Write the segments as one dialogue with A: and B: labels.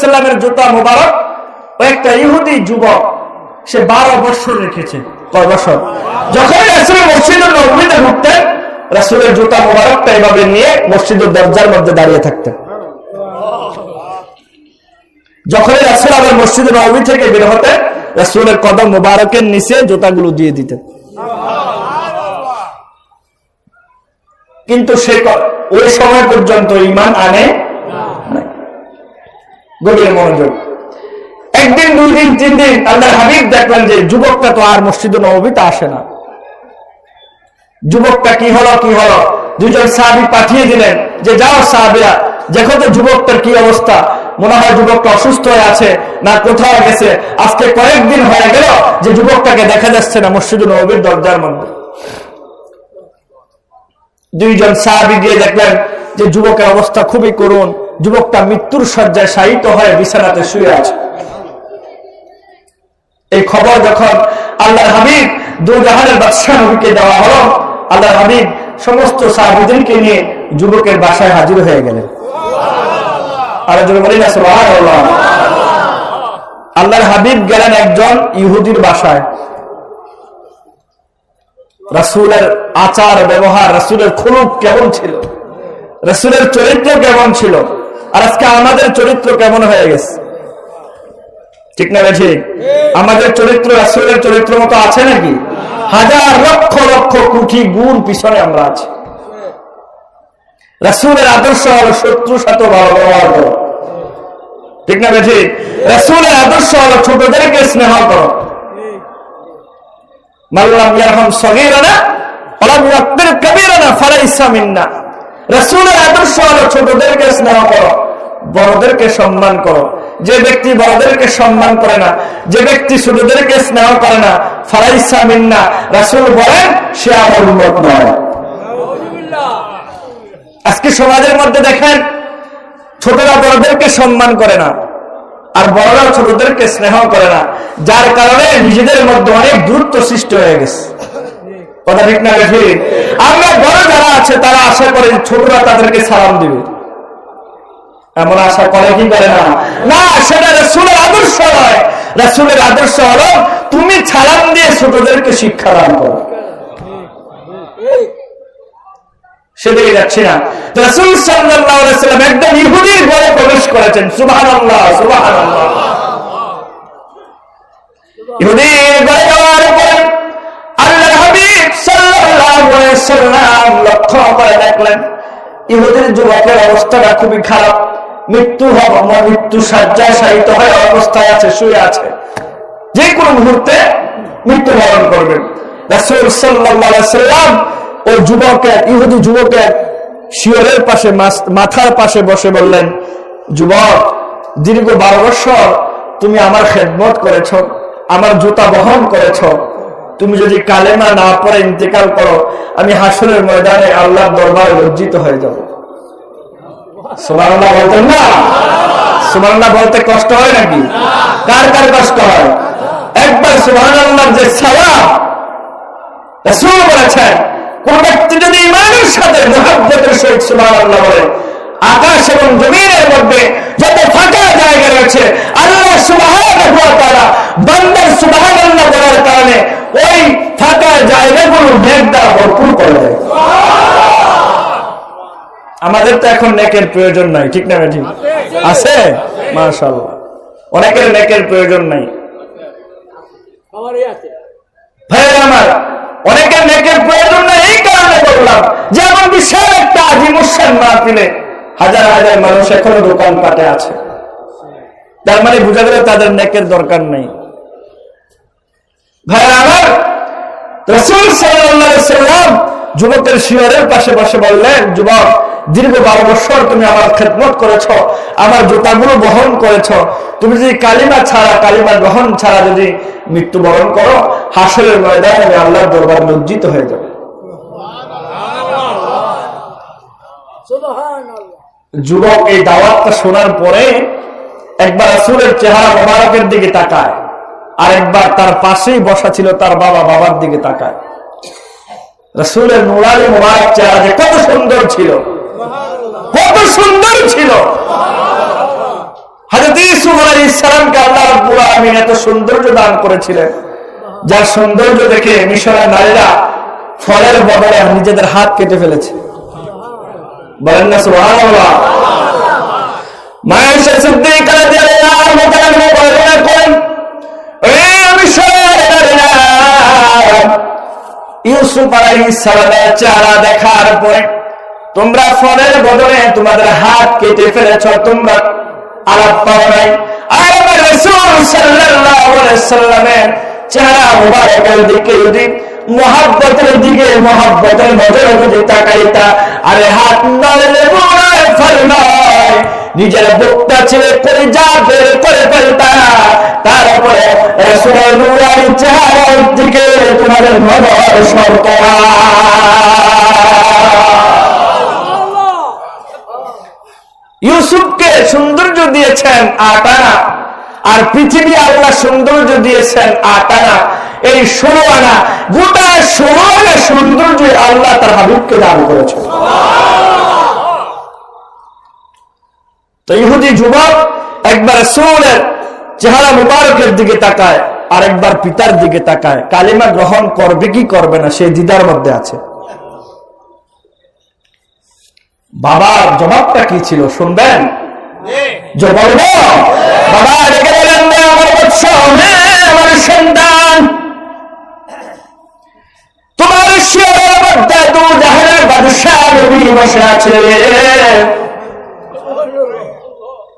A: সাল্লামের জুতা মুবারক ও একটা ইহুদি যুবক সে 12 বছর রেখেছে। কয় বছর? যখন রাসূল মসজিদুল নববীতে ঢুকতেন রাসূলের জুতা মুবারকটা এভাবে নিয়ে মসজিদের দরজার মধ্যে দাঁড়িয়ে থাকতেন। যখন রাসূল আবার মসজিদুল নববী থেকে বের হতেন রাসূলের কদম মুবারকের নিচে জুতাগুলো দিয়ে দিতেন। কিন্তু সে ওই সময় পর্যন্ত ঈমান আনে নাই। গভীর মনোযোগ। একদিন, 2 দিন, 3 দিন আল্লাহর হাবিব দেখলেন যে যুবকটা তো আর মসজিদুল নববীতে আসে না। যুবকটা কি হলো 2 জন সাহাবী পাঠিয়ে দিলেন যে যাও সাহাবীরা দেখো তো যুবকটার কি অবস্থা, মনে হয় যুবকটা অসুস্থ হয়ে আছে না কোথাও গেছে, আজকে কয়েকদিন হয়ে গেল যে যুবকটাকে দেখা যাচ্ছে না মসজিদুল নববীর দরজার মধ্যে। 2 জন সাহাবী গিয়ে দেখলেন যে যুবকের অবস্থা খুবই করুণ, যুবকটা মৃত্যুর শয্যায় শায়িত হয়ে বিছানাতে শুয়ে আছে। এই খবর যখন আল্লাহর হাবিব দু জাহানের বাদশা নবীকে দেওয়া হলো, আল্লাহর হাবিব সমস্ত সাহাবীদেরকে নিয়ে যুবকের বাসায় হাজির হয়ে গেলেন। আর যদি বলি না সুবহানাল্লাহ। আল্লাহর হাবিব গেলেন একজন ইহুদির বাসায়। রাসূলের আচার ব্যবহার, রাসূলের খুলুক কেমন ছিল, রাসূলের চরিত্র কেমন ছিল, আর আজকে আমাদের চরিত্র কেমন হয়ে গেছে, ঠিক না বেঠিক? আমাদের চরিত্র রাসূলের চরিত্র মতো আছে নাকি? হাজার লক্ষ লক্ষ কোটি গুণ পিছনে আমরা আছি। রাসূলের আদর্শ হলো শত্রুর সাথে ভালো ব্যবহার করো, ঠিক না বেঠিক? রাসূলের আদর্শ হলো ছোটদেরকে স্নেহ করো। মাল্লাম ইয়ারহাম সগীরানা ওয়ালাম ইয়াকবির কাবীরানা ফালাইসা মিন্না। রাসূলের আদর্শ হলো ছোটদেরকে স্নেহ করো, বড়দেরকে সম্মান করো। যে ব্যক্তি বড়দেরকে সম্মান করে না, যে ব্যক্তি ছোটদেরকে স্নেহ করে না, ফালাইসা মিন্না, রাসূল বলেন সে আমার উম্মত নয়। আজকে সমাজের মধ্যে দেখেন ছোটরা বড়দেরকে সম্মান করে না আর বড়রা ছোটদেরকে স্নেহ করে না, যার কারণে নিজেদের মধ্যে অনেক দূরত্ব সৃষ্টি হয়ে গেছে। কথা ঠিক না বেঠিক? আমরা বড় যারা আছে তারা আশা করে ছোটরা তাদেরকে সালাম দিবে, এমন আশা করে কি করে না? না, সেটা রাসূলের আদর্শ নয়। রাসূলের আদর্শ হলো তুমি সালাম দিয়ে ছোটদেরকে শিক্ষা দান করো। সেদিকে যাচ্ছি না। রাসূল সাল্লাল্লাহু আলাইহি ওয়াসাল্লাম একদম ইহুদির ঘরে প্রবেশ করেছেন। সুবহানাল্লাহ, সুবহানাল্লাহ। ইহুদির ঘরে যাওয়ার পরে আল্লাহর হাবিব সাল্লাল্লাহু আলাইহি ওয়াসাল্লাম লক্ষ্য করে দেখলেন ইহুদির যুবকের অবস্থাটা খুবই খারাপ, মৃত্যু শয্যায় শায়িত হয়ে অবস্থায় আছে, শুয়ে আছে, যে কোনো মুহূর্তে মৃত্যুবরণ করবেন। রাসূল সাল্লাল্লাহু আলাইহি ওয়াসাল্লাম ওই যুবকের, ইহুদি যুবকের শিয়রের পাশে, মাথার পাশে বসে বললেন, যুবক, দীর্ঘ 12 বছর তুমি আমার খেদমত করেছ, আমার জুতা বহন করেছ, তুমি যদি কালেমা না পড়ে ইন্তেকাল করো আমি হাসরের ময়দানে আল্লাহর দরবারে লজ্জিত হয়ে যাব। সুবহানাল্লাহ বলতেন না? সুবহানাল্লাহ বলতে কষ্ট হয় নাকি? কার কার কষ্ট হয়? একবার সুবহানাল্লাহর যে সওয়াব রাসূল বলেছেন, কোন ব্যক্তি যদি ঈমানের সাথে মুহাব্বতের সহিত সুবহানাল্লাহ বলে, আকাশ এবং জমিনের মধ্যে যত ফাঁকা জায়গা রয়েছে আল্লাহ সুবহানাহু ওয়া তাআলা বান্দার সুবহানাল্লাহ বলার কারণে ওই ফাঁকা জায়গাগুলো নেক দ্বারা ভরপুর করে দেয়। আমাদের তো এখন নেকের প্রয়োজন নাই, ঠিক না ঠিক? আছে মাশাআল্লাহ, অনেকের নেকের প্রয়োজন নাই। ভাইরা আমার, অনেকের নেকের প্রয়োজন নাই এই কারণে বললাম যে আমার বিশাল একটা আজিমুসান মাহফিলে হাজার হাজার মানুষ এখনো দোকানপাটে আছে, তার মানে বোঝা গেল তাদের নেকের দরকার নেই। ভাইরা আমার, রাসূল সাল্লাল্লাহু আলাইহি ওয়াসাল্লাম যুবকের শিয়রের পাশে বসে বললেন, যুবক, দীর্ঘ 12 বছর তুমি আমার খেদমত করেছ, আমার জুতাগুলো বহন করেছ, তুমি যদি কালিমা ছাড়া, কালিমা গ্রহণ ছাড়া যদি মৃত্যুবরণ করো হাসরের ময়দানে আমি আল্লাহর দরবারে লজ্জিত হয়ে যাব। যুবক এই দাওয়াতটা শোনার পরে একবার রাসূলের চেহারা মোবারকের দিকে তাকায়, আর একবার তার পাশেই বসা ছিল তার বাবার দিকে তাকায়। রাসূলের নুরানি মোবারক চেহারা যে কত সুন্দর ছিল, কত সুন্দর ছিল। হযরত সালামকে আল্লাহ রাব্বুল আলামিন এত সৌন্দর্য দান করেছিলেন, যার সৌন্দর্য দেখে মিশরের নারীরা ফলের বদলে নিজেদের হাত কেটে ফেলেছে। বলেন না সুবহানাল্লাহ। মায়েশা সিদ্দিকা রাদিয়াল্লাহু তাআলা বর্ণনা করেন, মিশরের নারীরা ইউসুফ আলাইহিস সালামের চেহারা দেখার পরে তোমরা ফলের বদলে তোমাদের হাত কেটে ফেলেছ, তোমরা আলাপ পাও নাই। আর আমার রাসূল সাল্লাল্লাহু আলাইহি সাল্লামের চেহারা মুবারকের দিকে যদি মোহাব্বতের দিকে মোহাব্বতের নজরে যদি তাকাইতা, আরে হাত নাড়লে মোড়ায় ফরমায় নিজের বুকটা ছেড়ে কলিজা বের করে ফেলতা। তারপরে রাসূলের নূরানি চেহারার দিকে তোমাদের নজর সরত না। ইউসুফকে সৌন্দর্য দিয়েছেন 8 আনা, আর পৃথিবী আল্লাহ সৌন্দর্য দিয়েছেন 8 আনা। এই 16 আনা, গোটা 16 আনা সৌন্দর্য আল্লাহ তার হাবিবকে দান করেছেন। তো ইহুদি যুবক একবার রাসূলের চেহারা মুবারকের দিকে তাকায়, আর একবার পিতার দিকে তাকায়। কালিমা গ্রহণ করবে কি করবে না সেই দ্বিধার মধ্যে আছে। বাবার জবাবটা কি ছিল শুনবেন? যে বলবো বাবা ডেকে বলেন, আমার বৎস, আমার সন্তান, তোমার শিয়রের মধ্যে দু জাহানের বাদশাহ নবী বসে আছে,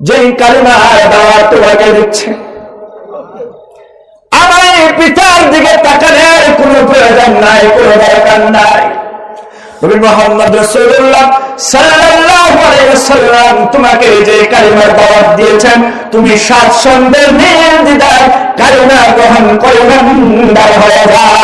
A: যেই কালিমার দাওয়াত তোমাকে দিচ্ছে। আমার পিতার দিকে তাকানোর কোনো প্রয়োজন নাই, কোনো দরকার নাই। নবী মুহাম্মদ রাসূলুল্লাহ সাল্লাল্লাহু আলাইহি ওয়াসাল্লাম তোমাকে যে কালিমার দাওয়াত দিয়েছেন, তুমি স্বাচ্ছন্দ্যে নির্দ্বিধায় কালিমা গ্রহণ করে ইমানদার হয়ে যাও।